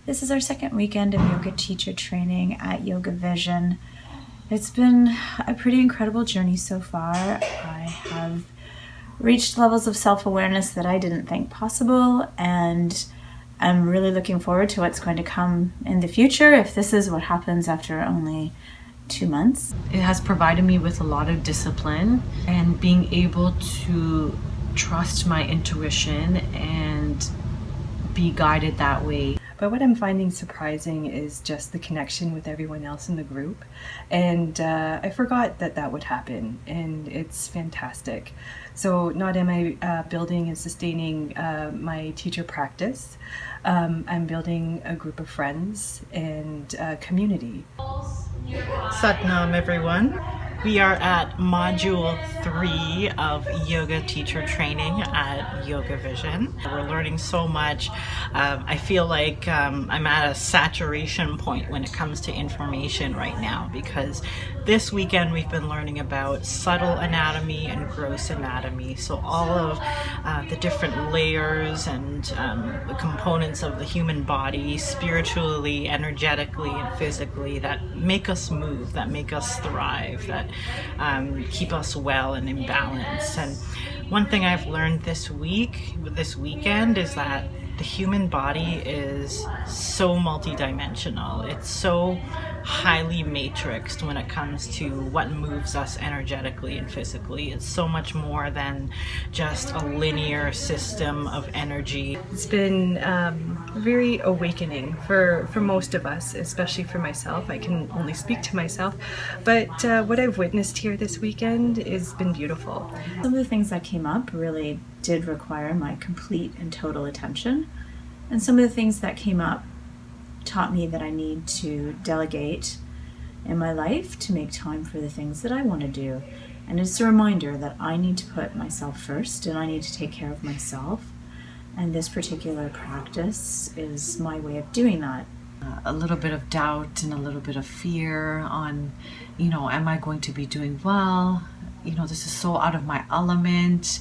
This is our second weekend of yoga teacher training at YogaVision. It's been a pretty incredible journey so far. I have reached levels of self-awareness that I didn't think possible, and I'm really looking forward to what's going to come in the future if this is what happens after only 2 months. It has provided me with a lot of discipline and being able to trust my intuition and be guided that way. But what I'm finding surprising is just the connection with everyone else in the group. And I forgot that that would happen, and it's fantastic. So not am I building and sustaining my teacher practice, I'm building a group of friends and community. Satnam everyone. We are at module 3 of yoga teacher training at YogaVision. We're learning so much. I feel like I'm at a saturation point when it comes to information right now, because this weekend we've been learning about subtle anatomy and gross anatomy. So all of the different layers and the components of the human body, spiritually, energetically, and physically, that make us move, that make us thrive, that keep us well and in balance. And one thing I've learned this weekend is that the human body is so multidimensional. It's so highly matrixed when it comes to what moves us energetically and physically. It's so much more than just a linear system of energy. It's been very awakening for most of us, especially for myself. I can only speak to myself, but what I've witnessed here this weekend has been beautiful. Some of the things that came up really did require my complete and total attention, and some of the things that came up taught me that I need to delegate in my life to make time for the things that I want to do. And it's a reminder that I need to put myself first, and I need to take care of myself. And this particular practice is my way of doing that. A little bit of doubt and a little bit of fear on, am I going to be doing well? This is so out of my element.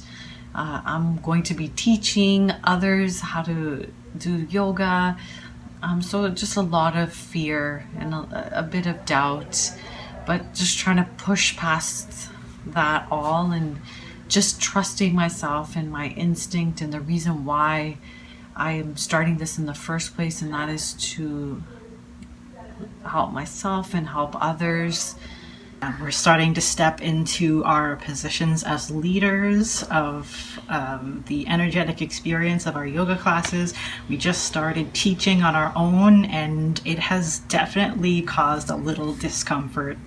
I'm going to be teaching others how to do yoga. So just a lot of fear and a bit of doubt, but just trying to push past that all and just trusting myself and my instinct and the reason why I am starting this in the first place, and that is to help myself and help others. We're starting to step into our positions as leaders of the energetic experience of our yoga classes. We just started teaching on our own, and it has definitely caused a little discomfort.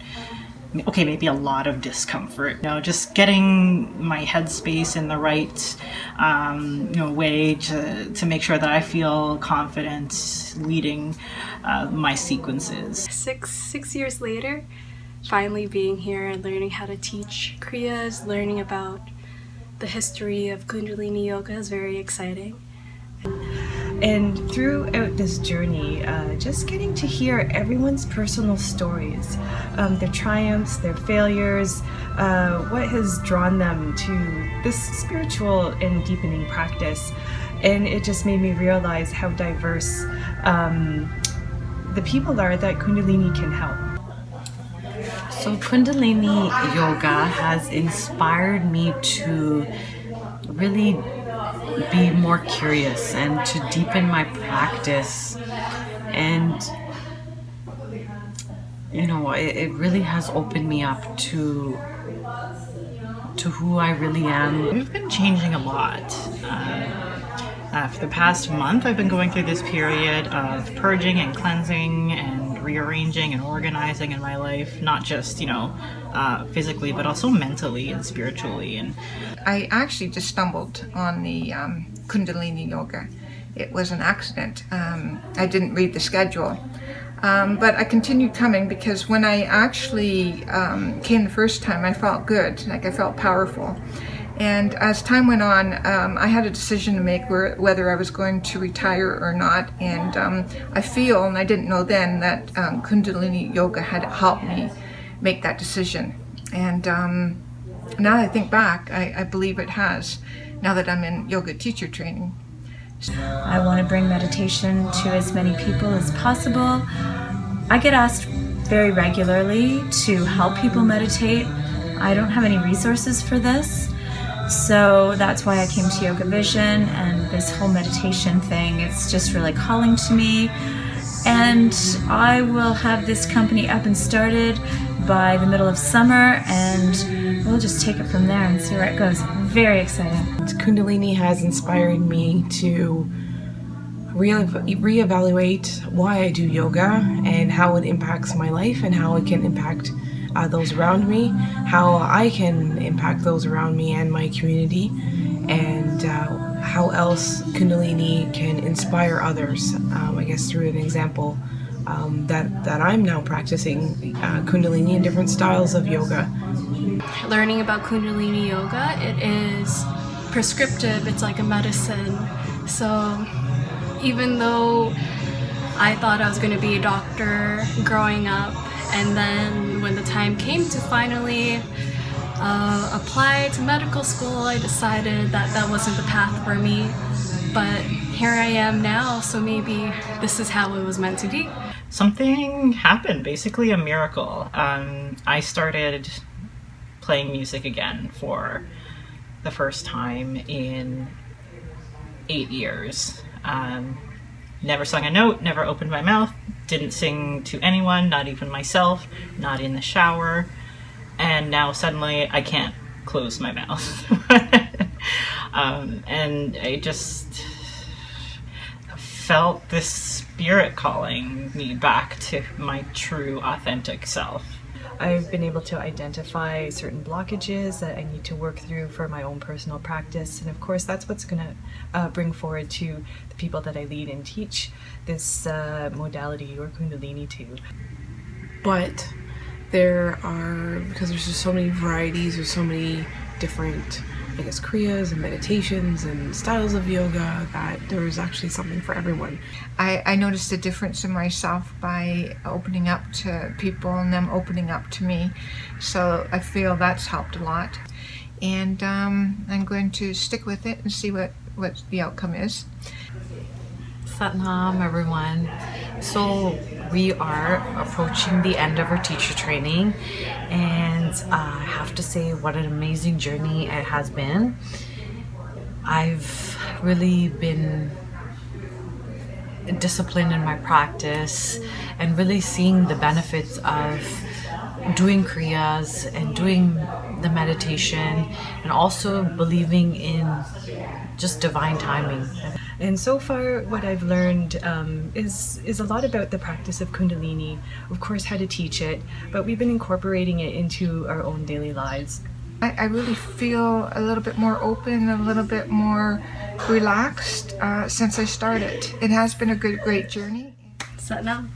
Okay, maybe a lot of discomfort. Just getting my headspace in the right way to make sure that I feel confident leading my sequences. Six years later, finally being here and learning how to teach Kriyas, learning about the history of Kundalini Yoga is very exciting. And throughout this journey, just getting to hear everyone's personal stories, their triumphs, their failures, what has drawn them to this spiritual and deepening practice. And it just made me realize how diverse the people are that Kundalini can help. So Kundalini Yoga has inspired me to really be more curious and to deepen my practice, and it really has opened me up to who I really am. We've been changing a lot. For the past month, I've been going through this period of purging and cleansing and rearranging and organizing in my life, not just physically, but also mentally and spiritually. And I actually just stumbled on the Kundalini Yoga. It was an accident. I didn't read the schedule, but I continued coming because when I actually came the first time, I felt good, like I felt powerful. And as time went on, I had a decision to make whether I was going to retire or not. And I feel, and I didn't know then, that Kundalini Yoga had helped me make that decision. And now that I think back, I believe it has, now that I'm in yoga teacher training. I want to bring meditation to as many people as possible. I get asked very regularly to help people meditate. I don't have any resources for this, so that's why I came to YogaVision, and this whole meditation thing, it's just really calling to me. And I will have this company up and started by the middle of summer, and we'll just take it from there and see where it goes. Very exciting. Kundalini has inspired me to reevaluate why I do yoga and how it impacts my life and how it can impact those around me, how I can impact those around me and my community, and how else Kundalini can inspire others, I guess through an example that I'm now practicing Kundalini and different styles of yoga. Learning about Kundalini Yoga, it is prescriptive, it's like a medicine. So even though I thought I was going to be a doctor growing up, and then when the time came to finally apply to medical school, I decided that that wasn't the path for me. But here I am now, so maybe this is how it was meant to be. Something happened, basically a miracle. I started playing music again for the first time in 8 years. Never sung a note, never opened my mouth, didn't sing to anyone, not even myself, not in the shower, and now suddenly I can't close my mouth. And I just felt this spirit calling me back to my true, authentic self. I've been able to identify certain blockages that I need to work through for my own personal practice, and of course that's what's going to bring forward to the people that I lead and teach this modality or Kundalini to. But there are, because there's just so many varieties, there's so many different, I guess, kriyas and meditations and styles of yoga, that there's actually something for everyone. I noticed a difference in myself by opening up to people and them opening up to me. So I feel that's helped a lot. And I'm going to stick with it and see what the outcome is. Satnam, everyone. So we are approaching the end of our teacher training, and I have to say what an amazing journey it has been. I've really been disciplined in my practice and really seeing the benefits of doing kriyas and doing the meditation, and also believing in just divine timing. And so far what I've learned is a lot about the practice of Kundalini, of course how to teach it, but we've been incorporating it into our own daily lives. I really feel a little bit more open, a little bit more relaxed since I started. It has been a great journey. Satnam.